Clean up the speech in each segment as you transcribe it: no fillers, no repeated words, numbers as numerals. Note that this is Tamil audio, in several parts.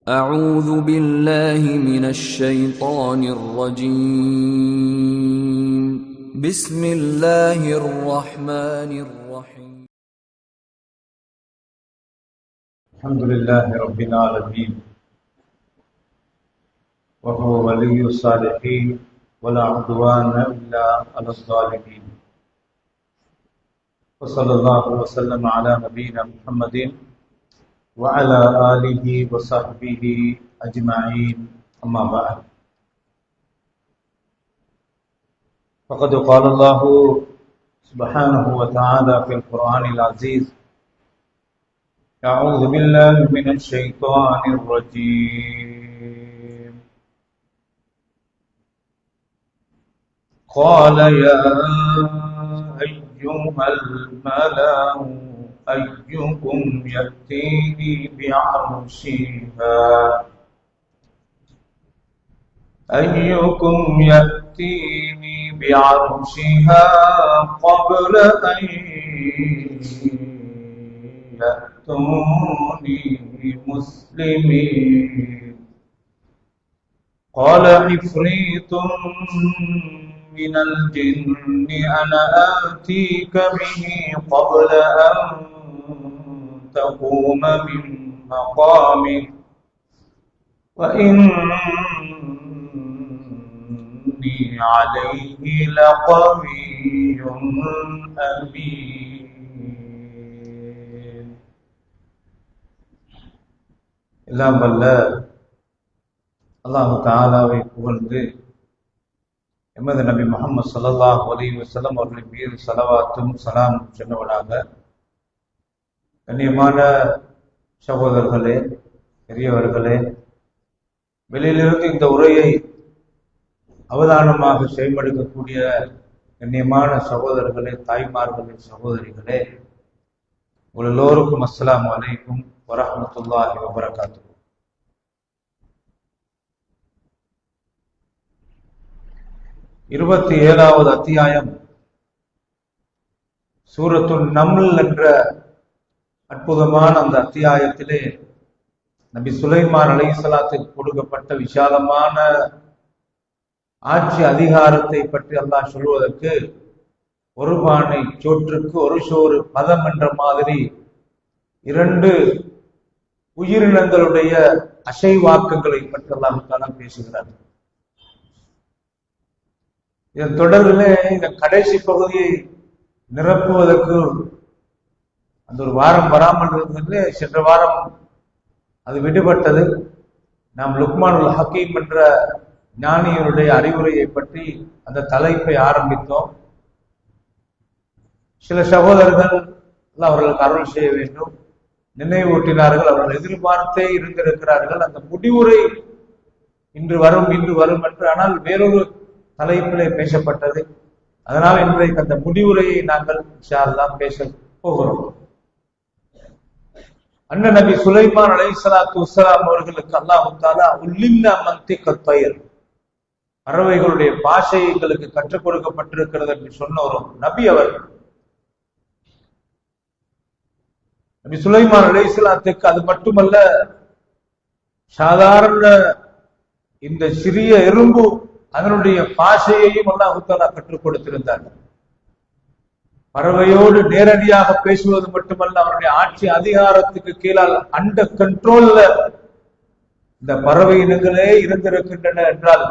أعوذ بالله من الشيطان الرجيم بسم الله الرحمن الرحيم الحمد لله رب العالمين وهو ولي الصالحين ولا عدوان إلا على الظالمين وصلى الله وسلم على نبينا محمد وعلى آله وصحبه أجمعين أما بعد فقد قال الله سبحانه وتعالى في القرآن العزيز أعوذ بالله من الشيطان الرجيم قال يا أيها الملأ أيكم يأتيني بعرشها قبل أن يأتوني مسلمين قال عفريت من الجن أنا آتيك به قبل أن تقوم من مقامك وإني عليه لقوي أمين. எல்லாம் வல்ல அல்லாஹ் தஆலாவை புகழ்ந்து எமது நபி முஹம்மது ஸல்லல்லாஹு அலைஹி வஸல்லம் அவர்களின் மீது ஸலவாத்தும் ஸலாமும் சொன்னவனாக, கண்ணியமான சகோதரர்களே, பெரியவர்களே, வெளியிலிருந்து இந்த உரையை அவதானமாக செய்மடுக்கக்கூடிய கண்ணியமான சகோதரர்களே, தாய்மார்களே, சகோதரிகளே, உங்கள் எல்லோருக்கும் அஸ்ஸலாமு அலைக்கும் வரஹ்மத்துல்லாஹி வபரகாத்துஹு. இருபத்தி 7வது அத்தியாயம் சூரத்துன் நம்ல் என்ற அற்புதமான அந்த அத்தியாயத்திலே நபி சுலைமான் அலைஹிஸ்ஸலாத்துக்கு கொடுக்கப்பட்ட விசாலமான ஆட்சி அதிகாரத்தை பற்றி அல்லாஹ் சொல்வதற்கு ஒரு பானை சோற்றுக்கு ஒரு சோறு பதம் என்ற மாதிரி இரண்டு உயிரினங்களுடைய அசைவாக்கங்களை பற்றி அல்லாஹ் தஆலா பேசுகிறார். இதன் தொடர்பிலே இந்த கடைசி பகுதியை நிரப்புவதற்கு அந்த ஒரு வாரம் வராமல் இருந்தது. சென்ற வாரம் அது விடுபட்டது. நாம் லுக்மானுல் ஹக்கீம் என்ற ஞானியருடைய அறிவுரையை பற்றி அந்த தலைப்பை ஆரம்பித்தோம். சில சகோதரர்கள் அவர்களுக்கு அருள் செய்ய வேண்டும் நினைவூட்டினார்கள். அவர்கள் எதிர்பார்த்தே இருந்திருக்கிறார்கள் அந்த முடிவுரை இன்று வரும் என்று. ஆனால் வேறொரு தலைப்பிலே பேசப்பட்டது. அதனால் இன்றைக்கு அந்த முடிவுரையை நாங்கள் இன்ஷா அல்லாஹ் பேச போகிறோம். அண்ணன் நபி சுலைமான் அலைஹிஸ்ஸலாத்து வஸ்ஸலாம் அவர்களுக்கு அல்லாஹ் தஆலா உல்லிம்னா மன்திகத் தய்ர், பறவைகளுடைய பாஷை எங்களுக்கு கற்றுக் கொடுக்கப்பட்டிருக்கிறது என்று சொன்ன ஒரு நபி அவர். நபி சுலைமான் அலைஹிஸ்ஸலாத்துக்கு அது மட்டுமல்ல, சாதாரண இந்த சிறிய எறும்பு அதனுடைய பாஷையையும் அல்லாஹ் தஆலா கற்றுக் கொடுத்திருந்தார். பறவையோடு நேரடியாக பேசுவது மட்டுமல்ல, அவருடைய ஆட்சி அதிகாரத்துக்கு கீழால் அண்டர் கண்ட்ரோல்ல இந்த பறவை இனங்களே இருந்திருக்கின்றன என்றால்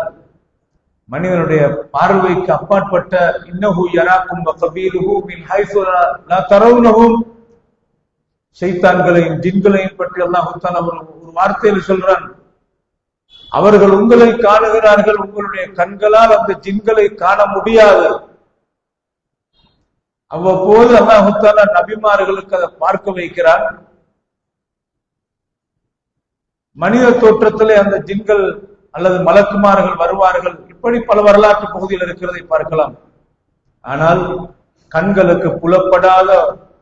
மனிதனுடைய பார்வைக்கு அப்பாற்பட்ட இன்னஹு யராக்கும் வகபீலுஹு மின் ஹைஸு லா தரவுனஹும், ஷைத்தான்களையும் ஜின்களையும் பற்றி அல்லாஹ் தஆலா ஒரு வார்த்தையில் சொல்றான், அவர்கள் உங்களை காணுகிறார்கள், உங்களுடைய கண்களால் அந்த ஜின்களை காண முடியாது. அவ்வப்போது அல்லாஹ் தஆலா நபிமார்களுக்கு அதை பார்க்க வைக்கிறான். மனித தோற்றத்திலே அந்த ஜின்கள் அல்லது மலக்குமார்கள் வருவார்கள். இப்படி பல வரலாற்று பகுதியில் இருக்கிறதை பார்க்கலாம். ஆனால் கண்களுக்கு புலப்படாத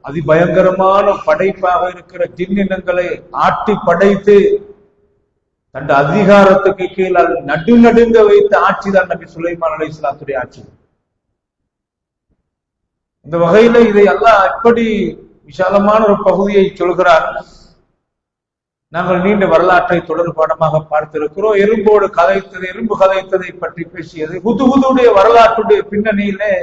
அதிபயங்கரமான படைப்பாக இருக்கிற ஜின் இனங்களை ஆட்டி படைத்து தன் அதிகாரத்துக்கு கீழால் நடுநடுங்க வைத்த ஆட்சி தான் நபி சுலைமான் அலைஹிஸ்ஸலாத்துடைய ஆட்சி. இந்த வகையில இதை அல்லாஹ் எப்படி விசாலமான ஒரு பகுதியை சொல்கிறார். நாங்கள் நீண்ட வரலாற்றை தொடர் பாடமாக பார்த்திருக்கிறோம். எறும்பு கதைத்ததை பற்றி பேசியது. ஹுதுஹுதுடைய வரலாற்றுடைய பின்னணியிலே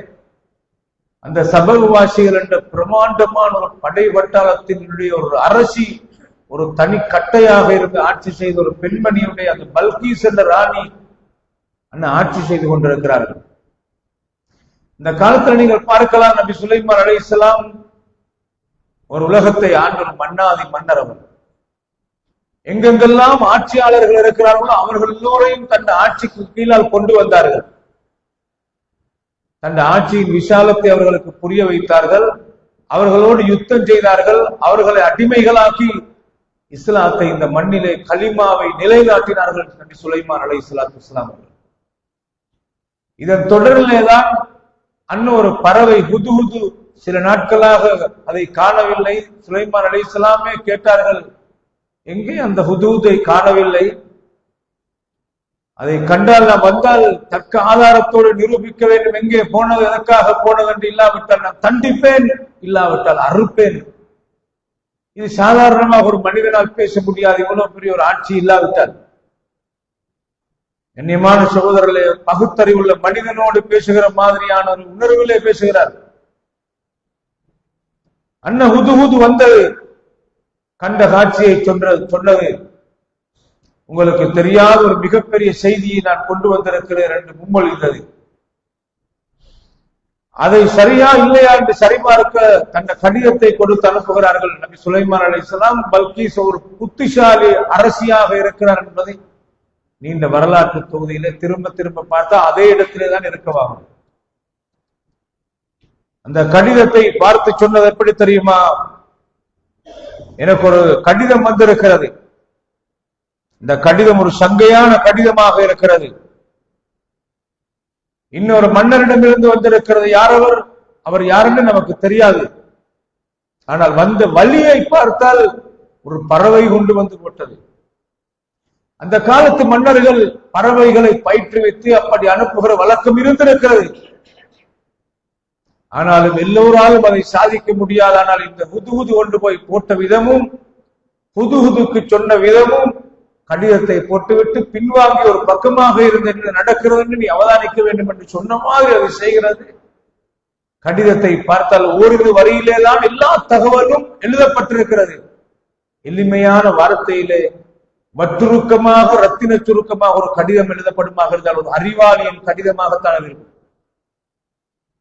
அந்த சபகுவாசிகள் என்ற பிரமாண்டமான ஒரு படை வட்டாரத்தினுடைய ஒரு அரசி, ஒரு தனி கட்டையாக இருந்து ஆட்சி செய்த ஒரு பெண்மணியுடைய அந்த பல்கீஸ் என்ற ராணி அண்ணன் ஆட்சி செய்து கொண்டிருக்கிறார்கள். இந்த காலத்தில் நீங்கள் பார்க்கலாம், நபி சுலைமான் அலைஹிஸ்ஸலாம் ஒரு உலகத்தை ஆண்ட மன்னாதி மன்னர். அவர் எங்கெங்கெல்லாம் ஆட்சியாளர்கள் இருக்கிறார்களோ அவர்கள் எல்லோரையும் தன் ஆட்சிக்கு கீழால் கொண்டு வந்தார்கள். தன் ஆட்சியின் விசாலத்தை அவர்களுக்கு புரிய வைத்தார்கள். அவர்களோடு யுத்தம் செய்தார்கள். அவர்களை அடிமைகளாக்கி இஸ்லாத்தை இந்த மண்ணிலே கலிமாவை நிலைநாட்டினார்கள் நபி சுலைமான் அலைஹிஸ்ஸலாத்து வஸ்ஸலாம் அவர்கள். இதன் தொடரிலேதான் அன்னொரு பறவை ஹுதுஹுது சில நாட்களாக அதை காணவில்லை. சுலைமான் அலைஹிஸ்ஸலாமே கேட்டார்கள், எங்கே அந்த ஹுதுஹுதை காணவில்லை, அதை கண்டால் நான் வந்தால் தக்க ஆதாரத்தோடு நிரூபிக்க வேண்டும், எங்கே போனது, எதற்காக போனது என்று இல்லாவிட்டால் நான் தண்டிப்பேன், இல்லாவிட்டால் அறுப்பேன். இது சாதாரணமாக ஒரு மனிதனால் பேச முடியாது, இவ்வளவு பெரிய ஒரு ஆட்சி இல்லாவிட்டால். கண்ணியமான சகோதரர்களே, பகுத்தறிவுள்ள மனிதனோடு பேசுகிற மாதிரியான ஒரு உணர்விலே பேசுகிறார். அன்ன ஹுதுஹுது வந்தது, கண்ட காட்சியை சொன்னது, உங்களுக்கு தெரியாத ஒரு மிகப்பெரிய செய்தியை நான் கொண்டு வந்திருக்கிறேன் என்று முன்மொழிந்தது. அதை சரியா இல்லையா என்று சரிபார்க்க தன்னை கடிதத்தை கொடுத்து அனுப்புகிறார்கள் நபி சுலைமான் அலைஹிஸ்ஸலாம். பல்கீஸ் ஒரு புத்திசாலி அரசியாக இருக்கிறார் என்பதை நீண்ட வரலாற்று தொகுதியிலே திரும்ப திரும்ப பார்த்தா அதே இடத்திலே தான் இருக்கவாகும். அந்த கடிதத்தை பார்த்து சொன்னது எப்படி தெரியுமா? எனக்கு ஒரு கடிதம் வந்திருக்கிறது, இந்த கடிதம் ஒரு சங்கையான கடிதமாக இருக்கிறது, இன்னொரு மன்னரிடமிருந்து வந்திருக்கிறது. அவர் யாருன்னு நமக்கு தெரியாது, ஆனால் வந்த வழியை பார்த்தால் ஒரு பறவை கொண்டு வந்து போட்டது. அந்த காலத்து மன்னர்கள் பறவைகளை பயிற்றுவித்து அப்படி அனுப்புகிற வழக்கம் இருந்திருக்கிறது. ஆனாலும் எல்லோராலும் அதை சாதிக்க முடியாது. ஆனால் இந்த ஹுதுஹுது கொண்டு போய் போட்ட விதமும், ஹுதுஹுதுக்கு சொன்ன விதமும், கடிதத்தை போட்டுவிட்டு பின்வாங்கி ஒரு பக்கமாக இருந்து என்ன நடக்கிறது என்று நீ அவதானிக்க வேண்டும் என்று சொன்ன மாதிரி அதை செய்கிறது. கடிதத்தை பார்த்தால் ஓரிரு வரியிலேதான் எல்லா தகவலும் எழுதப்பட்டிருக்கிறது. எளிமையான வார்த்தையிலே வற்றுருக்கமாக, ரத்தின சுருக்கமாக ஒரு கடிதம் எழுதப்படுமாக இருந்தால் ஒரு அறிவாளியின் கடிதமாகத்தான் இருக்கும்.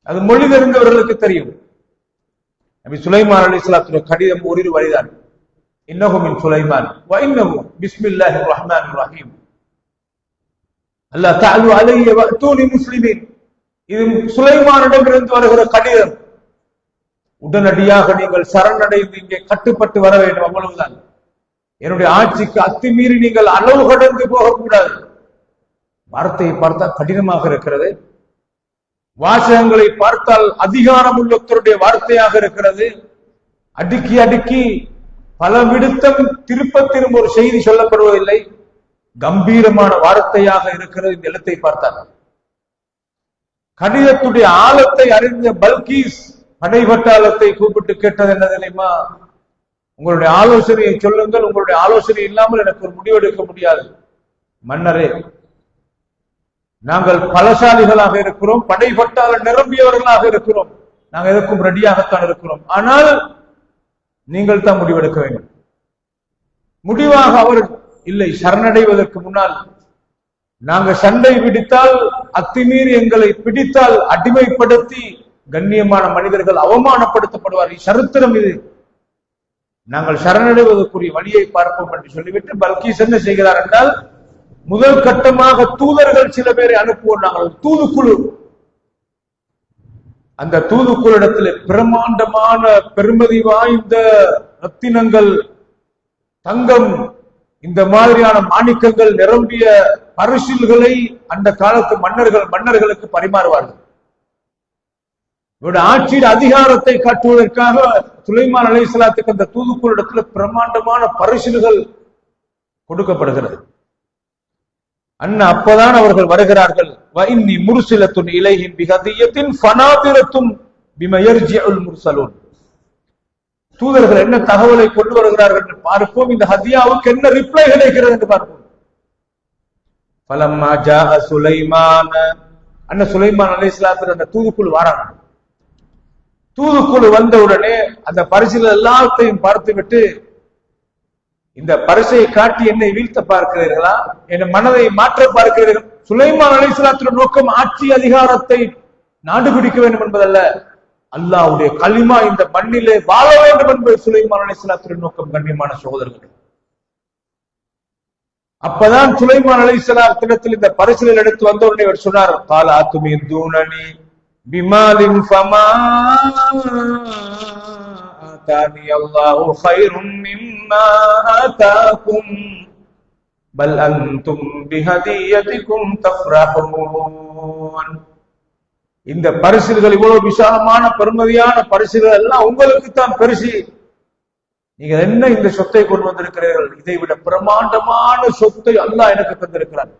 அது மொழி தெரிந்தவர்களுக்கு தெரியும். நபி சுலைமான் அலைஹிஸ்ஸலாத்துடைய கடிதம் ஓரிரு வரிதான். இன்னஹு மின் சுலைமான் வ இன்னஹு பிஸ்மில்லாஹிர் ரஹ்மானிர் ரஹீம் அல்லா தஅலு அலைய வஅதூனி முஸ்லிமீன். இது சுலைமானிடமிருந்து வருகிற கடிதம். உடனடியாக நீங்கள் சரணடைந்து இங்கே கட்டுப்பட்டு வர வேண்டும், அவ்வளவுதான். என்னுடைய ஆட்சிக்கு அத்துமீறி நீங்கள் அளவு கடந்து போகக்கூடாது. வார்த்தையை பார்த்தால் கடினமாக இருக்கிறது, வாசகங்களை பார்த்தால் அதிகாரம் உள்ளவருடைய வார்த்தையாக இருக்கிறது. அடுக்கி அடுக்கி பல விடுத்தம் திரும்ப ஒரு செய்தி சொல்லப்படுவதில்லை, கம்பீரமான வார்த்தையாக இருக்கிறது. இந்த எழுத்தை பார்த்தால் கடிதத்துடைய ஆழத்தை அறிந்த பல்கீஸ் படைபட்டாளத்தை கூப்பிட்டு கேட்டது என்ன தெரியுமா? உங்களுடைய ஆலோசனையை சொல்லுங்கள், உங்களுடைய ஆலோசனை இல்லாமல் எனக்கு ஒரு முடிவெடுக்க முடியாது. மன்னரே, நாங்கள் பலசாலிகளாக இருக்கிறோம், படைபட்டாள நிரம்பியவர்களாக இருக்கிறோம், நாங்கள் எதற்கும் ரெடியாகத்தான் இருக்கிறோம். ஆனால் நீங்கள் தான் முடிவெடுக்க வேண்டும். முடிவாக அவர் இல்லை, சரணடைவதற்கு முன்னால் நாங்கள் சண்டை பிடித்தால், அத்துமீறி எங்களை பிடித்தால் அடிமைப்படுத்தி கண்ணியமான மனிதர்கள் அவமானப்படுத்தப்படுவார்கள், சரித்திரம் இது. நாங்கள் சரணடைவதற்குரிய வழியை பார்ப்போம் என்று சொல்லிவிட்டு பல்கீஸ் என்ன செய்கிறார் என்றால், முதல் கட்டமாக தூதர்கள் சில பேரை அனுப்புவோம். நாங்கள் தூதுக்குழு, அந்த தூதுக்குழுடத்தில் பிரமாண்டமான பெருமதி வாய்ந்த ரத்தினங்கள், தங்கம், இந்த மாதிரியான மாணிக்கங்கள் நிரம்பிய பரிசில்களை அந்த காலத்து மன்னர்களுக்கு பரிமாறுவார்கள். இவருடைய ஆட்சியின் அதிகாரத்தை காட்டுவதற்காக சுலைமான் அலைஹிஸ்ஸலாத்துக்கு அந்த தூதுக்குழுடத்தில் பிரமாண்டமான பரிசில்கள் கொடுக்கப்படுகிறது. அப்பதான் அவர்கள் வருகிறார்கள். வஇன்னி முர்சிலத்துன் இலைஹிம் பிஹதியத்தின் ஃபனாதிரத்தும் பிமா யர்ஜிஉல் முர்சலூன். தூதர்கள் என்ன தகவலை கொண்டு வருகிறார்கள் என்று பார்ப்போம். இந்த ஹதியாவுக்கு என்ன ரிப்ளை கிடைக்கிறது என்று பார்ப்போம். ஃபலம்மா ஜாஅ சுலைமான, அண்ணன் சுலைமான் அலைஹிஸ்ஸலாத்து அந்த தூதுக்குழு வராங்க. தூதுக்குழு வந்த உடனே அந்த பரிசுகள் எல்லாத்தையும் பார்த்து விட்டு, இந்த பரிசை காட்டி என்னை வீழ்த்த பார்க்கிறீர்களா, என் மனதை மாற்ற பார்க்கிறீர்கள்? சுலைமான் அலைஹிஸ்ஸலாத்துடைய நோக்கம் ஆட்சி அதிகாரத்தை நாடு பிடிக்க வேண்டும் என்பதல்ல, அல்லாஹ்வுடைய கலிமா இந்த மண்ணிலே வாழ வேண்டும் என்பது சுலைமான் அலைஹிஸ்ஸலாத்துடைய நோக்கம். கண்ணியமான சகோதரர்கள், அப்பதான் சுலைமான் அலைஹிஸ்ஸலாத்திடத்தில் இந்த பரிசுகள் எடுத்து வந்தவுடனே அவர் சொன்னார், கால ஆத்துமீன் தூனனி பிமாலின் ஃபமா ஆதானி அல்லாஹு கைரும் மிம்மா ஆதாகும் பல் அன்தும் பிஹதியதிகும் தஃப்ரஹூன். இந்த பரிசுகள் இவ்வளவு விசாலமான பெருமதியான பரிசுகள் எல்லாம் உங்களுக்கு தான் பெருசு. நீங்க என்ன இந்த சொத்தை கொண்டு வந்திருக்கிறீர்கள்? இதை விட பிரமாண்டமான சொத்தை அல்லாஹ் எனக்கு தந்திருக்கிறார்.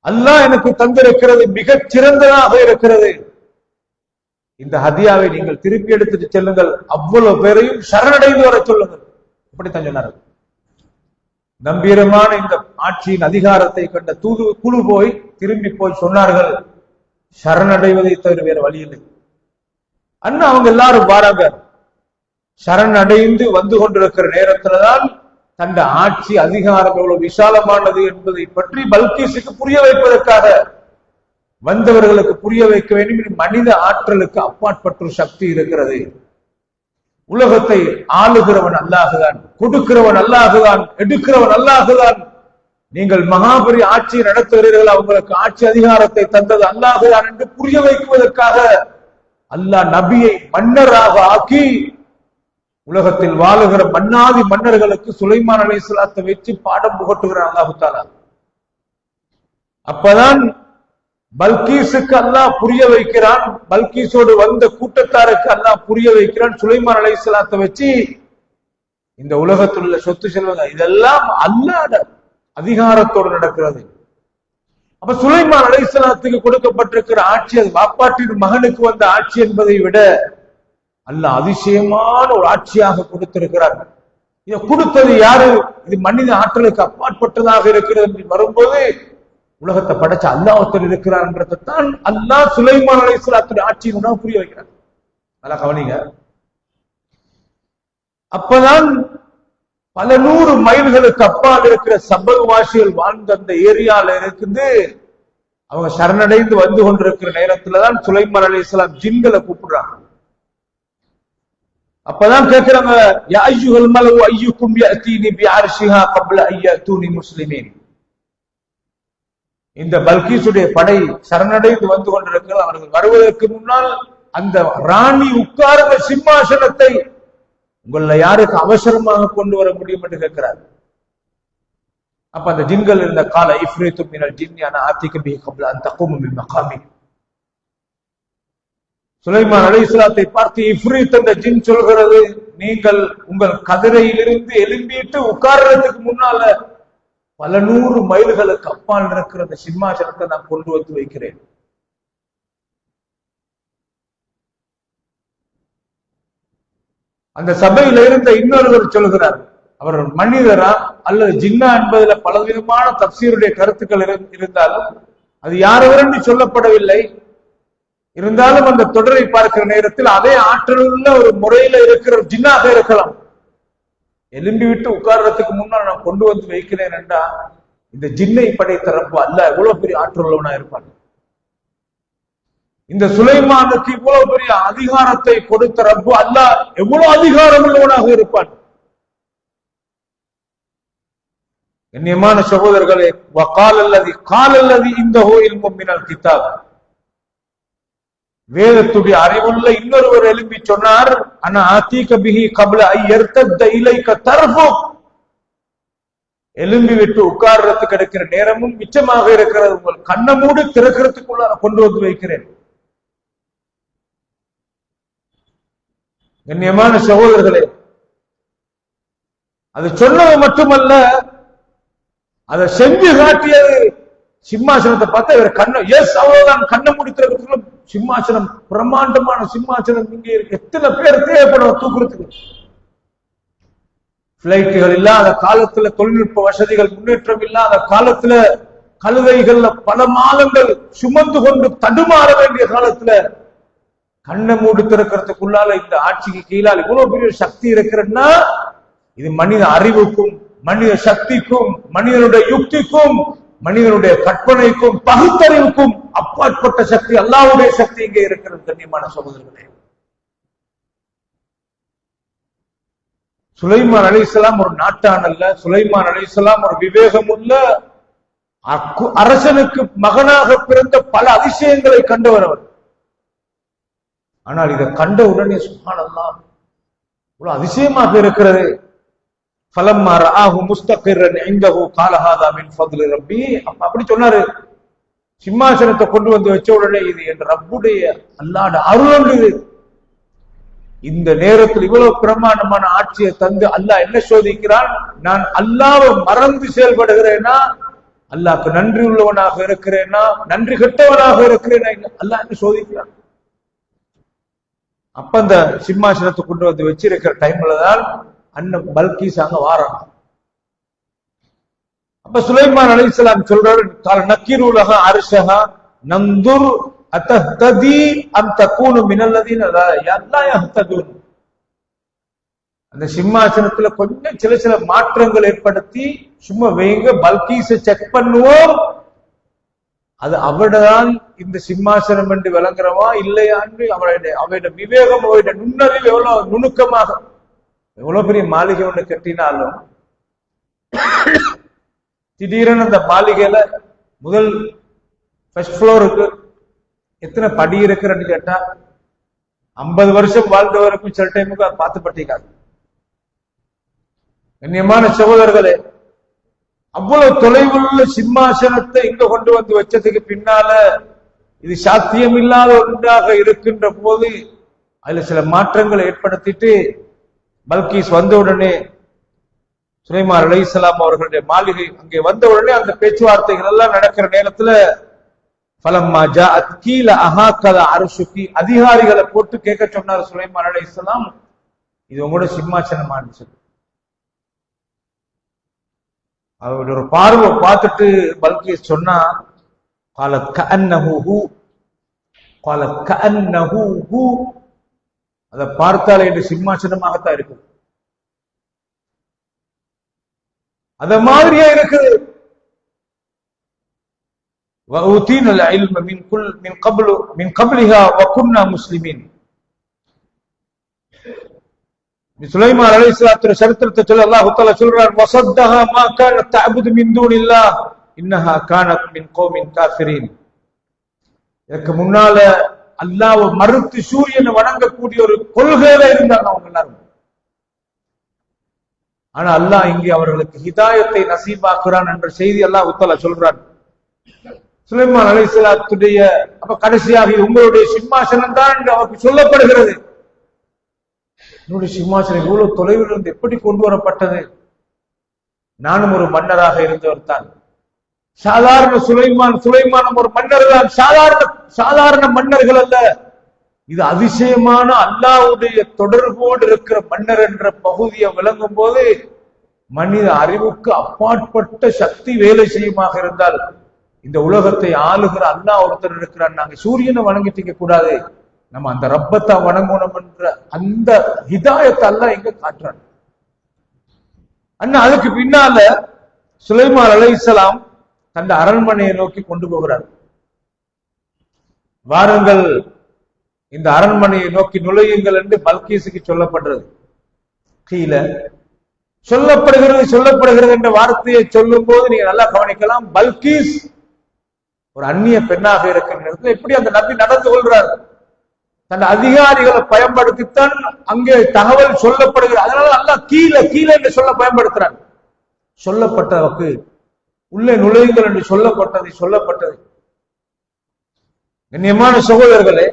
அல்லாஹ் எனக்கு தந்திருக்கிறது மிகச் சிறந்ததாக இருக்கிறது. இந்த ஹதியாவை நீங்கள் திருப்பி எடுத்துட்டு செல்லுங்கள், அவ்வளவு பேரையும் சரணடைந்து வர சொல்லுங்கள். இப்படித்தான் சொன்னார்கள். கம்பீரமான இந்த ஆட்சியின் அதிகாரத்தை கண்ட தூது குழு போய் திரும்பி போய் சொன்னார்கள், சரணடைவதை தவிர வேற வழி இல்லை. அண்ணா அவங்க எல்லாரும் வாராங்க. சரணடைந்து வந்து கொண்டிருக்கிற நேரத்துலதான் தந்த ஆட்சி அதிகாரம் எவ்வளவு விசாலமானது என்பதை பற்றி பல்கீஸுக்கு புரிய வைப்பதற்காக வந்தவர்களுக்கு புரிய வைக்க வேண்டும். மனித ஆற்றலுக்கு அப்பாற்பட்ட சக்தி இருக்கிறது. உலகத்தை ஆளுகிறவன் அல்லாஹுதான், கொடுக்கிறவன் அல்லாஹுதான், எடுக்கிறவன் அல்லாஹுதான். நீங்கள் மகாபரி ஆட்சியை நடத்துகிறீர்கள், அவங்களுக்கு ஆட்சி அதிகாரத்தை தந்தது அல்லாஹுதான் என்று புரிய வைக்குவதற்காக அல்லாஹ் நபியை மன்னராக ஆக்கி உலகத்தில் வாழுகிற மன்னாதி மன்னர்களுக்கு சுலைமான் அலைஹிஸ்ஸலாத்தை வச்சு பாடம் புகட்டுகிறான் அல்லாஹு தஆலா. அப்பதான் பல்கீஸுக்கு அல்லாஹ் புரிய வைக்கிறான், பல்கீஸோடு வந்த கூட்டத்தாருக்கு அல்லாஹ் புரிய வைக்கிறான். சுலைமான் அலைஹிஸ்ஸலாத்தை வச்சு இந்த உலகத்தில் உள்ள சொத்து செல்வங்கள் இதெல்லாம் அல்லாஹ்வுடைய அதிகாரத்தோடு நடக்கிறது. அப்ப சுலைமான் அலைஹிஸ்ஸலாத்துக்கு கொடுக்கப்பட்டிருக்கிற ஆட்சி அது வாப்பாட்டின் மகனுக்கு வந்த ஆட்சி என்பதை விட அல்லாஹ் அதிசயமான ஒரு ஆட்சியாக கொடுத்திருக்கிறார். இதை கொடுத்தது யாரு? இது மனித ஆற்றலுக்கு அப்பாற்பட்டதாக இருக்கிறது என்று வரும்போது உலகத்தை படைச்ச அல்லாஹ் ஒருத்தர் இருக்கிறார் என்றதான் அல்லாஹ் சுலைமான் அலைஹிஸ்ஸலாத்துடைய ஆட்சியினுடன் புரிய வைக்கிறார். நல்லா கவனிங்க. அப்பதான் பல நூறு மைல்களுக்கு அப்பால் இருக்கிற சபல்வாசிகள் வாழ்ந்த அந்த ஏரியால இருக்குது. அவங்க சரணடைந்து வந்து கொண்டிருக்கிற நேரத்துலதான் சுலைமான் அலைஹிஸ்ஸலாம் ஜின்களை கூப்பிடுறாங்க. அப்பதான் கேட்கிறாங்க, யா அய்யுஹல் மலவு அய்யுக்கும் யஅதீனி பிஅர்ஷிஹா قبل ان ياتوني முஸ்லிமீன். இந்த பல்கீசுடைய படை சரணடைந்து வந்து கொண்டிருக்கிறது. அவர்கள் வருவதற்கு முன்னால் அந்த ராணி உட்கார்ந்த சிம்மாசனத்தை உங்கள யாருக்கு அவசரமாக கொண்டு வர முடியும் என்று கேட்கிறார். அப்ப அந்த ஜின்கள் இருந்த கால இஃப்ரீத்து மினல் ஜின்னி அனா ஆத்திக பிஹி قبل ان تقوم من مقامي. சுலைமான் அலைஹிஸ்ஸலாத்தை பார்த்து இஃப்ரீத் என்ற ஜின் சொல்கிறது, நீங்கள் உங்கள் கதிரையிலிருந்து எழும்பிட்டு உட்கார்றதுக்கு முன்னால பல நூறு மைல்களுக்கு அப்பால் இருக்கிற அந்த சிம்மாசனத்தை நான் கொண்டு வந்து வைக்கிறேன். அந்த சபையில இருந்த இன்னொருவர் சொல்கிறார், அவர் மனிதரா அல்லது ஜின்னா என்பதுல பலவிதமான தப்சீருடைய கருத்துக்கள் இருந்தாலும் அது யாரென்று சொல்லப்படவில்லை. இருந்தாலும் அந்த தொடரை பார்க்கிற நேரத்தில் அதே ஆற்றலுள்ள ஒரு முறையில இருக்கிற ஜின்னாக இருக்கலாம். எலும்பி விட்டு உட்கார்றதுக்கு முன்னால் நான் கொண்டு வந்து வைக்கிறேன் என்றா இந்த ஜின்னை படைத்த ரப்பு அல்ல எவ்வளவு பெரிய ஆற்றல் உள்ளவனா இருப்பான். இந்த சுலைமானுக்கு இவ்வளவு பெரிய அதிகாரத்தை கொடுத்த ரப்பு அல்லாஹ் எவ்வளவு அதிகாரம் உள்ளவனாக இருப்பான். கண்ணியமான சகோதரர்களே, காலல்லதி இந்தஹு இல்மும் மினல் கிதாப், வேதத்துடைய அறிவுள்ள இன்னொருவர் எழுப்பி சொன்னார், அனா ஆதீக பிஹி قبل ان يرتد اليك طرفك, எழும்பி விட்டு உட்கார்றதுக்கு கிடைக்கிற நேரமும் மிச்சமாக இருக்கிறது, உங்கள் கண்ணை மூடி திறக்கிறதுக்குள்ள கொண்டு வந்து வைக்கிறேன். கண்ணியமான சகோதரர்களே, அது சொன்னது மட்டுமல்ல, அதை செஞ்சு காட்டியது. சிம்மாசனத்தை பார்த்தா இவர் கண்ணை, எஸ் அவ்வளவுதான், கண்ணை மூடி திறக்கிறதுக்குள்ள சிம்மாசனம், பிரம்மாண்டமான சிம்மாசனம் இங்கே இருக்கு. எத்தனை பேர் தேவைப்படும் தூக்குறதுக்கு? பிளைட்டுகள் இல்லாத காலத்துல, தொழில்நுட்ப வசதிகள் முன்னேற்றம் இல்லாத காலத்துல, கழுதைகள்ல பல மாதங்கள் சுமந்து கொண்டு தடுமாற வேண்டிய காலத்துல கண்ணை மூடி திறக்கிறதுக்குள்ளால இந்த ஆட்சிக்கு கீழால் இவ்வளவு பெரிய சக்தி இருக்கிறன்னா, இது மனித அறிவுக்கும் மனித சக்திக்கும் மனிதனுடைய யுக்திக்கும் மனிதனுடைய கற்பனைக்கும் பகுத்தறிவுக்கும் அப்பாற்பட்ட சக்தி, அல்லாஹ்வுடைய சக்தி இங்கே இருக்கிறது. கண்ணியமான சகோதரர்களே, சுலைமான் அலைஹிஸ்ஸலாம் ஒரு நாட்டான் அல்ல. சுலைமான் அலைஹிஸ்ஸலாம் ஒரு விவேகம் உள்ள அரசனுக்கு மகனாக பிறந்த பல அதிசயங்களை கண்டவர் அவர். ஆனால் இதை கண்ட உடனே சுப்ஹானல்லாஹ், இவ்வளவு அதிசயமாக இருக்கிறது. ஃபலம்மா ரஆஹு முஸ்தகிரன் இன்தஹு கால ஹாதா மின் ஃபத்லி ரப்பி. அப்படி சொன்னாரு. சிம்மாசனத்தை கொண்டு வந்து வச்ச உடனே இது என் ரப்புடைய அல்லாஹ்வுடைய அருள். இது இந்த நேரத்தில் இவ்வளவு பிரமாண்டமான ஆட்சியை தந்து அல்லாஹ் என்ன சோதிக்கிறான்? நான் அல்லாஹ்வை மறந்து செயல்படுகிறேனா, அல்லாஹ்க்கு நன்றி உள்ளவனாக இருக்கிறேனா, நன்றி கெட்டவனாக இருக்கிறேனா, அல்லாஹ் என்ன சோதிக்கிறான். அப்ப அந்த சிம்மாசனத்தை கொண்டு வந்து வச்சிருக்கிற டைம்ல தான் அண்ணன் பல்கீஸ் அங்க வாராங்க. அப்ப சுலைமான் அலைஹிஸ்ஸலாம் சொல்றாரு, கால நக்கீருலக அர்ஷஹா நந்துர் அத்தஹ்ததி அம் தகூனு மினல்லதீன லா யஹ்ததுன். அந்த சிம்மாசனத்துல கொஞ்சம் சில சில மாற்றங்கள் ஏற்படுத்தி சும்மா வைங்க, பல்கீஸை செக் பண்ணுவோம், அது அவடதான் இந்த சிம்மாசனம் என்று விளங்குறவா இல்லையான்னு அவருடைய விவேகம், அவருடைய நுண்ணறிவு எவ்வளவு நுணுக்கமாக. எவ்வளவு பெரிய மாளிகை ஒண்ணு கட்டினாலும் திடீரென அந்த மாளிகையில முதல் ஃபர்ஸ்ட் ஃப்ளோருக்கு எத்தனை படி இருக்கிறன்னு கேட்டா 50 வருஷம் வாழ்ந்தவருக்கும் சில டைமுக்கு அது பார்த்து பட்டிக்காது. கண்ணியமான சகோதரர்களே, அவ்வளவு தொலைவுள்ள சிம்மாசனத்தை இங்க கொண்டு வந்து வச்சதுக்கு பின்னால இது சாத்தியம் இல்லாத ஒன்றாக இருக்கின்ற போது அதுல சில மாற்றங்களை ஏற்படுத்திட்டு பல்கீஸ் வந்த உடனே சுலைமான் அலைஹிஸ்ஸலாம் அவர்களுடைய மாளிகை அங்கே வந்த உடனே அந்த பேச்சுவார்த்தைகள் எல்லாம் நடக்கிற நேரத்துல ஃபலம்மா ஜாஅத் கீல அஹாகத அர்ஷுகி, அதிகாரிகளை போட்டு கேட்க சொன்னார் சுலைமான் அலைஹிஸ்ஸலாம், இது உங்களோட சிம்மாசனமான்னு சொல்லி. அவருடைய ஒரு பார்வை பார்த்துட்டு பல்கீஸ் சொன்னா, காலத் கஅன்னஹு ஹு, காலத் கஅன்னஹு ஹு, அதை பார்த்தாலே இந்த சிம்மாசனமாகத்தான் இருக்கு, அத மாதிரியே இருக்குது. وَأُوتِينَا الْعِلْمَ مِنْ قَبْلِهَا وَكُنَّا مُسْلِمِينَ. சுலைமான் அலைஹிஸ்ஸலாத்துடைய சரித்திரத்தை சொல்ல அல்லாஹ் தஆலா சொல்றார், وَصَدَّهَا مَا كَانَتْ تَعْبُدُ مِنْ دُونِ اللَّهِ إِنَّهَا كَانَتْ مِنْ قَوْمٍ كَافِرِينَ. இதற்கு முன்னால அல்லாஹ்வை மறுத்து சூரியனை வணங்கக்கூடிய ஒரு கொள்கையில இருந்தாங்க அவங்க எல்லாரும். ஆனா அல்லாஹ் இங்கே அவர்களுக்கு ஹிதாயத்தை நசீபாக்குறான் என்ற செய்தி அல்லாஹ் தஆலா சொல்றான். சுலைமான் அலைஹிஸ்ஸலாத்துடைய அப்ப கடைசியாக உங்களுடைய சிம்மாசனம் தான் என்று அவருக்கு சொல்லப்படுகிறது. என்னுடைய சிம்மாசனம் இவ்வளவு தொலைவில் இருந்து எப்படி கொண்டு வரப்பட்டது? நானும் ஒரு மன்னராக இருந்தவர் தான். சாதாரண சுலைமான் ஒரு மன்னர் தான், சாதாரண மன்னர்கள் அல்ல. இது அதிசயமான அல்லாஹ்வுடைய தொடர்போடு இருக்கிற மன்னர் என்ற பகுதியை விளங்கும் போது மனித அறிவுக்கு அப்பாற்பட்ட சக்தி வேலை செய்யுமாக இருந்தால், இந்த உலகத்தை ஆளுகிற அல்லாஹ் ஒருத்தர் இருக்கிறார், நாங்க சூரியனை வணங்கிட்டு கூடாது, நம்ம அந்த ரப்பத்தை வணங்கணும் என்ற அந்த ஹிதாயத்தை அல்லாஹ் எங்க காட்டுறான். அண்ணா அதுக்கு பின்னால சுலைமான் அலைஹிஸ்ஸலாம் தந்த அரண்மனையை நோக்கி கொண்டு போகிறார். வாருங்கள், இந்த அரண்மனையை நோக்கி நுழையுங்கள் என்று பல்கீஸுக்கு சொல்லப்படுறது. கீழே சொல்லப்படுகிறது என்ற வார்த்தையை சொல்லும் போது நீங்க நல்லா கவனிக்கலாம். பல்கீஸ் ஒரு அந்நிய பெண்ணாக இருக்கிற நேரத்தில் எப்படி அந்த நபி நடந்து கொள்றார், தன் அதிகாரிகளை பயன்படுத்தித்தான் அங்கே தகவல் சொல்லப்படுகிறது. அதனால அல்லாஹ் கீழே என்று சொல்ல பயன்படுத்துறான். சொல்லப்பட்டவருக்கு உள்ளே நுழையுங்கள் என்று சொல்லப்பட்டது. கண்ணியமான சகோதரர்களே,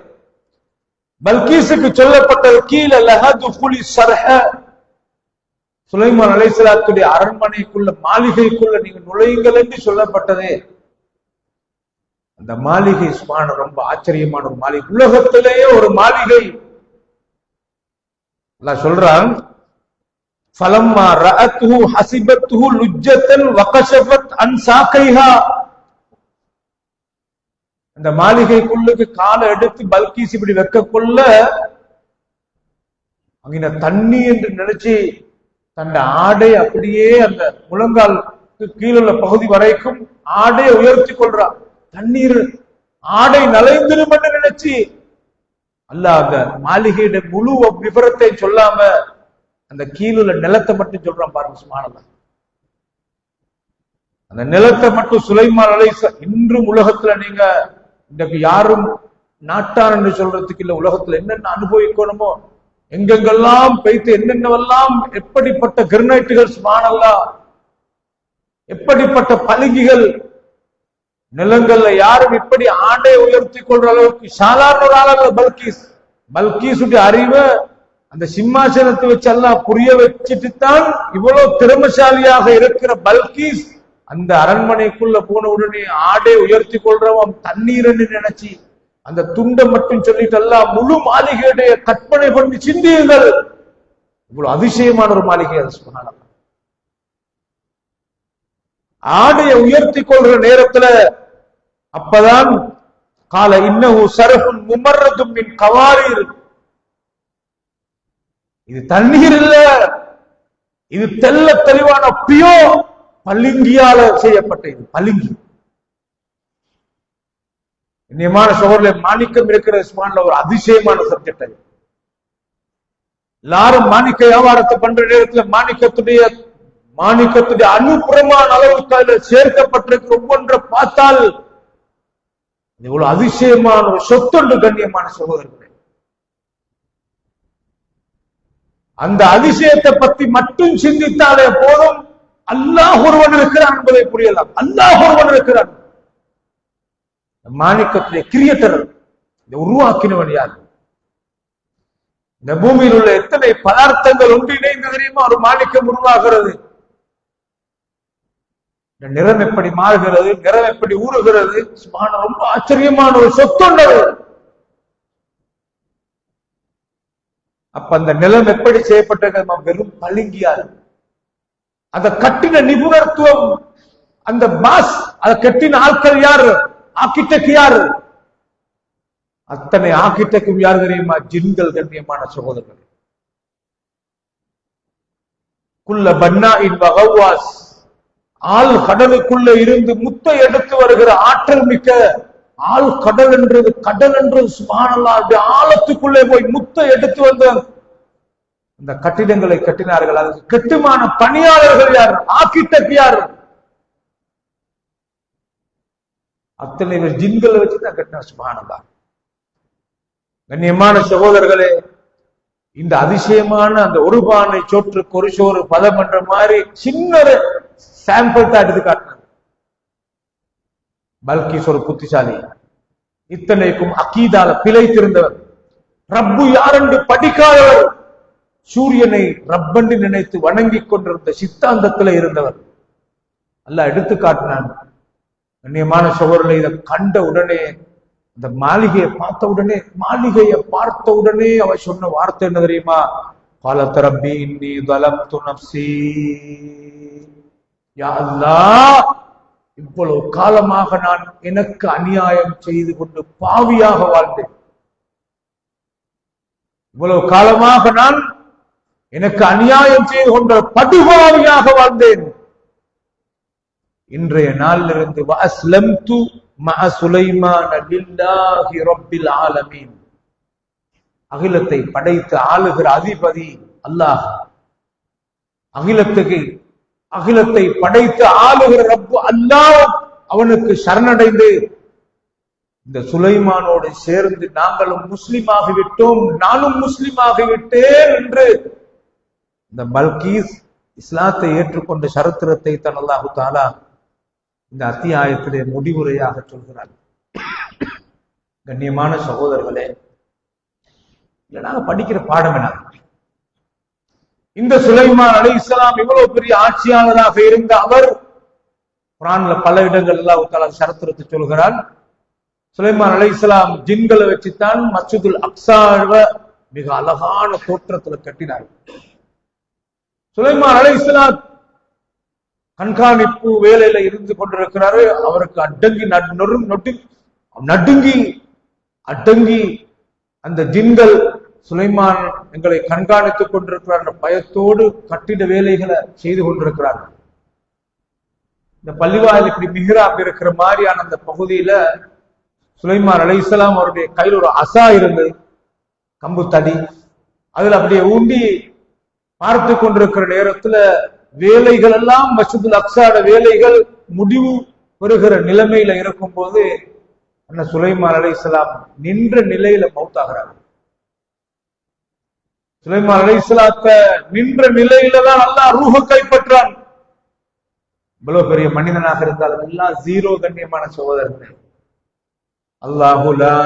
பல்கீஸுக்கு சொல்லப்பட்டது கீழே லஹதுகுலி ஸர்ஹ, சுலைமான் அலைஹிஸ்ஸலாத்துடைய அரண்மனைக்குள்ள மாளிகைக்குள்ள நீங்க நுழையுங்கள் என்று சொல்லப்பட்டது. அந்த மாளிகை சுப்ஹான ரொம்ப ஆச்சரியமான ஒரு மாளிகை, உலகத்திலேயே ஒரு மாளிகை. அல்லாஹ் சொல்றான், ஃபலம்மா ரஅத்துஹு ஹஸிபத்துஹு லுஜ்ஜத்தன் வகஷஃபத் அன் சாகைஹா. அந்த மாளிகைக்குள்ளுக்கு காலை எடுத்து பல்கீஸ் இப்படி வைக்கக்குள்ள அங்க தண்ணி என்று நினைச்சு தன் ஆடை அப்படியே அந்த முழங்கால் கீழுள்ள பகுதி வரைக்கும் ஆடை உயர்த்தி கொள்றான். தண்ணீர் ஆடை நலைந்திரும் என்று நினைச்சு அல்லாஹ் அந்த மாளிகையுடைய முழு விவரத்தை சொல்லாம அந்த கீழுள்ள நிலத்தை மட்டும் சொல்றான் பாருங்க. சுப்ஹானல்லாஹ். அந்த நிலத்தை மட்டும் சுலைமான் அலைஹிஸ்ஸலாம் இன்றும் உலகத்துல நீங்க இன்றைக்கு யாரும் நாட்டான் என்று சொல்றதுக்கு இல்ல, உலகத்துல என்னென்ன அனுபவிக்கணுமோ எங்கெங்கெல்லாம் பெய்து என்னென்னவெல்லாம் எப்படிப்பட்ட கிரனைட்டுகள் சுப்ஹானல்லாஹ், எப்படிப்பட்ட பளிங்குகள் நிலங்கள்ல யாரும் இப்படி ஆண்டை உயர்த்தி கொள்ற அளவுக்கு சாதாரண ஒரு ஆளல்ல பல்கீஸ். பல்கீசுடைய அறிவை அந்த சிம்மாசனத்தை வச்சு எல்லாம் புரிய வச்சுட்டு தான் இவ்வளவு திறமசாலியாக இருக்கிற பல்கீஸ் அந்த அரண்மனைக்குள்ள போன உடனே ஆடை உயர்த்தி கொள்றவன் தண்ணீர் என்று நினைச்சு அந்த துண்டை மட்டும் சொல்லிட்டு எல்லாம் முழு மாளிகையுடைய கற்பனை பண்ணி சிந்தியுங்கள். இவ்வளவு அதிசயமான ஒரு மாளிகை அது. சுப்ஹானல்லாஹ். ஆடையை உயர்த்தி கொள்ற நேரத்துல அப்பதான் கால இன்னஹு சரஹுன் முமர்ரதும் மின் கவாரீர். இது தண்ணீர் இல்ல, இது தெல்ல தெளிவான பியோ பளிங்கியால செய்யப்பட்ட இது பளிங்கு. நியமான சோழர்ல மாணிக்கம் இருக்கிற சுப்ஹானல்லாஹ் ஒரு அதிசயமான சப்ஜெக்ட் அது. எல்லாரும் மாணிக்க வியாபாரத்தை பண்ற நேரத்துல மாணிக்கத்துடைய அனுப்புறமான அளவுக்கு அதுல சேர்க்கப்பட்டிருக்கிற ஒவ்வொன்றை பார்த்தால் இவ்வளவு அதிசயமான ஒரு சொத்தொண்டு. கண்ணியமான சகோதரர்களே, அந்த அதிசயத்தை பத்தி மட்டும் சிந்தித்தாலே போதும், அல்லாஹ் ஒருவன் இருக்கிறான் என்பதை புரியலாம். அல்லாஹ் ஒருவன் இருக்கிறான். மாணிக்கத்துடைய கிரியேட்டர், இதை உருவாக்கினவன் யார்? இந்த பூமியில் உள்ள எத்தனை பதார்த்தங்கள் ஒன்றிணைந்து தெரியுமா ஒரு மாணிக்கம் உருவாகிறது. நிறம் எப்படி மாறுகிறது, நிறம் எப்படி ஊறுகிறது, ரொம்ப ஆச்சரியமான ஒரு சொத்துள்ளது. அப்ப அந்த நிலம் எப்படி செய்யப்பட்டது? வெறும் பளிங்கியால். அந்த கட்டின நிபுணத்துவம், அந்த பாஸ், அதை கட்டின ஆட்கள் யாரு? ஆர்கிடெக்ட் யாரு? அத்தனை ஆர்கிடெக்டும் யார் தெரியுமா? ஜின்கள். கண்ணியமான சகோதரர்கள், குல்ல பன்னாஇன் வகவாஸ், ஆள் கடலுக்குள்ள இருந்து முத்தை எடுத்து வருகிற ஆற்றல் மிக்க ஆள் கடல் என்றது சுப்ஹானல்லாஹ் ஆழத்துக்குள்ளே போய் முத்தை எடுத்து வந்த இந்த கட்டிடங்களை கட்டினார்கள். அதுக்கு கட்டுமான பணியாளர்கள் யார்? ஆர்கிடெக்ட் யார்? அத்தனை பேர் ஜின்களை வச்சுதான் கட்டினார். சுப்ஹானல்லாஹ். கண்ணியமான சகோதரர்களே, இந்த அதிசயமான அந்த ஒரு பானை சோற்றுக்கு ஒரு சோறு பதம் என்ற மாதிரி சின்ன சாம்பிள் தான் எடுத்து காட்டினார். பல்கீஸ் ஒரு புத்திசாலி, இத்தனைக்கும் அகீதால பிழைத்திருந்தவர், ரப்பு யாரென்று படிக்காதவர், சூரியனை ரப்பென்று நினைத்து வணங்கிக் கொண்டிருந்த சித்தாந்தத்தில் இருந்தவர். அல்லாஹ் எடுத்து காட்டினான். கண்ணியமான சகோதரர்களை, இதை கண்ட உடனே, இந்த மாளிகையை பார்த்த உடனே அவர் சொன்ன வார்த்தை என்ன தெரியுமா? قالت ربي إني ظلمت نفسي. யா அல்லாஹ், இவ்வளவு காலமாக நான் எனக்கு அநியாயம் செய்து கொண்டு பாவியாக வாழ்ந்தேன். இவ்வளவு காலமாக நான் எனக்கு அநியாயம் செய்து கொண்ட படுபாவியாக வாழ்ந்தேன். இன்றைய நாளிலிருந்து வஅஸ்லம்து மஅ சுலைமான லில்லாஹி ரப்பில் ஆலமீன். அகிலத்தை படைத்து ஆளுகிற அதிபதி அல்லாஹ், அகிலத்தை படைத்து ஆளுகிற ரப்பு அல்லாஹ், அவனுக்கு சரணடைந்து இந்த சுலைமானோடு சேர்ந்து நாங்களும் முஸ்லிமாகிவிட்டோம், நானும் முஸ்லிமாகிவிட்டேன் என்று இந்த பல்கீஸ் இஸ்லாத்தை ஏற்றுக்கொண்ட சரித்திரத்தை தான் அல்லாஹு தஆலா இந்த அத்தியாயத்திலே முடிவுரையாக சொல்கிறார். கண்ணியமான சகோதரர்களே, நாங்க படிக்கிற பாடம் என்ன? இந்த சுலைமான் அலைஹிஸ்ஸலாம் இவ்வளவு பெரிய ஆட்சியாளராக இருந்த அவர், குர்ஆன்ல பல இடங்கள் அல்லாஹ் தஆலா சரித்திரத்தை சொல்கிறார். சுலைமான் அலைஹிஸ்ஸலாம் ஜின்களை வச்சுத்தான் மஸ்ஜிதுல் அக்ஸாவை மிக அழகான தோற்றத்துல கட்டினார். சுலைமான் அலைஹிஸ்ஸலாம் கண்காணிப்பு வேலையில இருந்து கொண்டிருக்கிறாரு. அவருக்கு நடுங்கி அடங்கி அந்த ஜின்கள் சுலைமான் எங்களை கண்காணித்துக் கொண்டிருக்கிறார் பயத்தோடு கட்டிட வேலைகளை செய்து கொண்டிருக்கிறார்கள். இந்த பள்ளிவாயில் இப்படி மிஹ்ராப் இருக்கிற மாதிரியான அந்த பகுதியில சுலைமான் அலைஹிஸ்ஸலாம் அவருடைய கையில் ஒரு அசா இருந்தது, கம்பு தடி. அதுல அப்படியே ஊண்டி பார்த்து கொண்டிருக்கிற நேரத்துல வேலைகள் எல்லாம் மஸ்ஜிதுல் அக்ஸாட வேலைகள் முடிவு பெறுகிற நிலைமையில இருக்கும் போது அண்ணா சுலைமான் அலைஹிஸ்ஸலாம் நின்ற நிலையில மௌத்தாகிறார். சுலைமான் அலைஹிஸ்ஸலாத்த நின்ற நிலையில தான் அல்லாஹ் ரூஹ கைப்பற்றான். இவ்வளவு பெரிய மனிதனாக இருந்தாலும் எல்லாம் ஜீரோ கண்ணியமான சகோதரர்கள். அல்லாஹு லா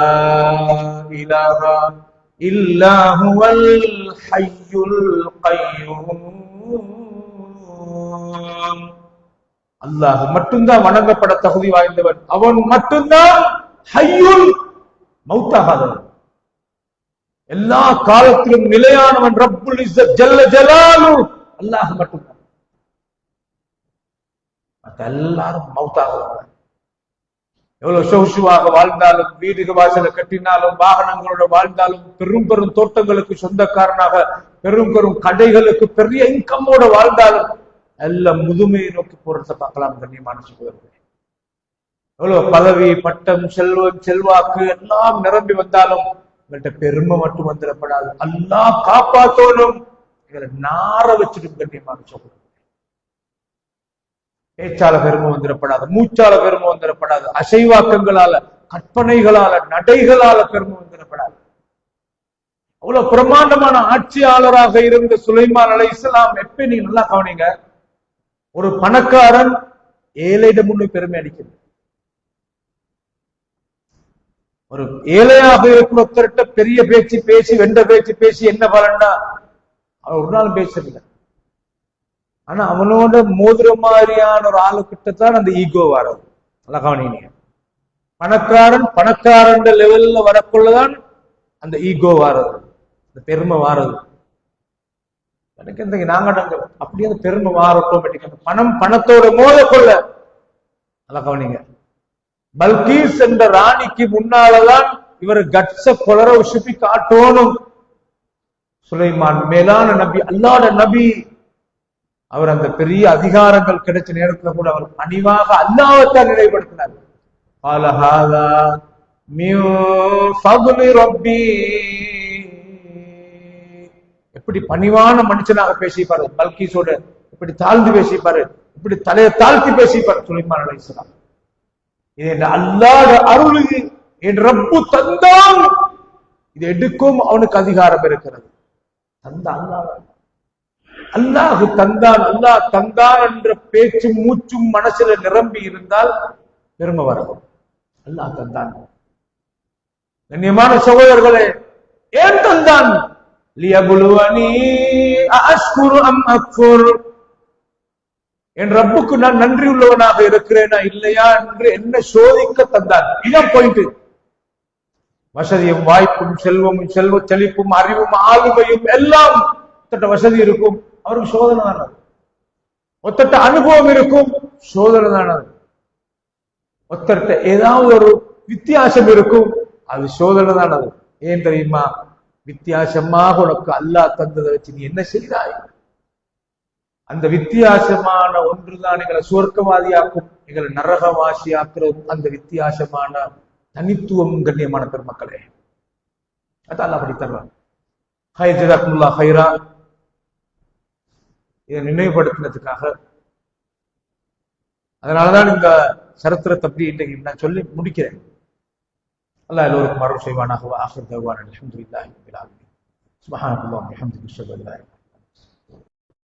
இலாஹா இல்லா ஹுவல் ஹய்யுல் கய்யூம். அல்லாஹ் மட்டும்தான் வணங்கப்பட தகுதி வாய்ந்தவன். அவன் மட்டும்தான் ஹய்யுல், மௌத்தாகாதவன், எல்லா காலத்திலும் நிலையானவன். ரப்புல் இஸ்ஸத் ஜல்ல ஜலாலு அல்லாஹ் மட்டும்தான். எல்லாரும் மௌத்தாகுவாங்க. எவ்வளவு சௌஷுவாக வாழ்ந்தாலும், வீடு வாசல கட்டினாலும், வாகனங்களோட வாழ்ந்தாலும், பெரும் பெரும் தோட்டங்களுக்கு சொந்தக்காரனாக, பெரும் பெரும் கடைகளுக்கு பெரிய இன்கம்மோட வாழ்ந்தாலும் எல்லாம் முதுமையை நோக்கி போறத பார்க்கலாம். கண்ணியமான சகோதரர்களே, எவ்வளவு பதவி, பட்டம், செல்வம், செல்வாக்கு எல்லாம் நிரம்பி வந்தாலும் எங்கள்கிட்ட பெருமை மட்டும் வந்துடப்படாது. அல்லாஹ் காப்பாத்தோனும், எங்களை நார வச்சுடும். கண்ணியமான சகோதரர்களே, பேச்சால பெருமை வந்துடப்படாது, மூச்சால பெருமை வந்துடப்படாது, அசைவாக்கங்களால, கற்பனைகளால, நடைகளால பெருமை வந்துடப்படாது. அவ்வளவு பிரமாண்டமான ஆட்சியாளராக இருந்த சுலைமான் அலைஹிஸ்ஸலாம் எப்ப நீங்க நல்லா கவனிங்க, ஒரு பணக்காரன் ஏழையிடம் முன்னு பெருமை அடிக்கிறது. ஒரு ஏழையாக இருக்கிற ஒருத்தர்கிட்ட பெரிய பேச்சு பேசி, வெண்ட பேச்சு பேசி என்ன பலன்னா அவன் ஒரு நாள் பேசுறதில்லை. ஆனா அவனோட மோதிர மாதிரியான ஒரு ஆளுக்கிட்டத்தான் அந்த ஈகோ வர்றது. நல்லா கவனிங்க, பணக்காரன் லெவல்ல வரக்குள்ளதான் அந்த ஈகோ வாரது, அந்த பெருமை வாரது. எனக்கு இந்த நாங்க அப்படியே அந்த பெருமை வார ஆட்டோமேட்டிக் பணத்தோட மோத கொள்ள. நல்லா கவனிங்க, பல்கீஸ் என்ற ராணிக்கு முன்னாலதான் இவர் கட்ச கொளர உசுப்பி காட்டோனும். சுலைமான் மேலான நபி, அல்லாஹ்ட நபி. அவர் அந்த பெரிய அதிகாரங்கள் கிடைச்ச நேரத்துல கூட அவர் பணிவாக அல்லாஹ்வைத்தான் நிலைப்படுத்தினார். எப்படி பணிவான மனுஷனாக பேசிப்பாரு, பல்கீஸோட இப்படி தாழ்ந்து பேசிப்பாரு, இப்படி தலையை தாழ்த்தி பேசிப்பாரு சுலைமான் அலைஹிஸ்ஸலாம். இது அல்லாஹ்ட அருள், என் ரப்பு தந்தான், இது எடுக்கும் அவனுக்கு அதிகாரம் இருக்கிறது. தந்தான் அல்லாஹ் தந்தான், அல்லாஹ் தந்தான் என்ற பேச்சும் மூச்சும் மனசுல நிரம்பி இருந்தால் பெருமை வரும். அல்லாஹ் தந்தான். கண்ணியமான சகோதரர்களே, ஏன் தந்தான்? லியபுலுவனி அஷ்குரு அம் அக்ஃபுர். என் ரப்புக்கு நான் நன்றி உள்ளவனாக இருக்கிறேனா இல்லையா என்று என்ன சோதிக்க தந்தான். இதான் பாயிண்ட். வசதியும் வாய்ப்பும் செல்வமும் செல்வ செழிப்பும் அறிவும் ஆளுமையும் எல்லாம் வசதி இருக்கும், அவருக்கு சோதனை தானது. ஒத்தட்ட அனுபவம் இருக்கும், சோதனை தானது. ஒத்தட்ட ஏதாவது ஒரு வித்தியாசம் இருக்கும், அது சோதனை தானது. ஏன் தெரியுமா? வித்தியாசமாக உனக்கு அல்லாஹ் தந்ததை வச்சு நீ என்ன செய்தாய்? அந்த வித்தியாசமான ஒன்றுதான் எங்களை சுவர்க்கவாதியாக்கும், எங்களை நரகவாசியாக்குறது. அந்த வித்தியாசமான தனித்துவம். கண்ணியமான பெருமக்களே, அதான் அப்படி தர்றாங்க. ஹைர் ஜஸாக்குமுல்லாஹ் ஹைரா. இதை நினைவுபடுத்தினதுக்காக, அதனாலதான் இந்த சரித்திரத்தை அப்படி இன்றைக்கு நான் சொல்லி முடிக்கிறேன். அல்லாஹ் எல்லோருக்கும் அருள் செய்வானாக. ஆகிர் தஅவானா அல்ஹம்துலில்லாஹி ரப்பில் ஆலமீன். சுப்ஹானல்லாஹி வ பிஹம்திஹி அஷ்ஹது அன் லா இலாஹா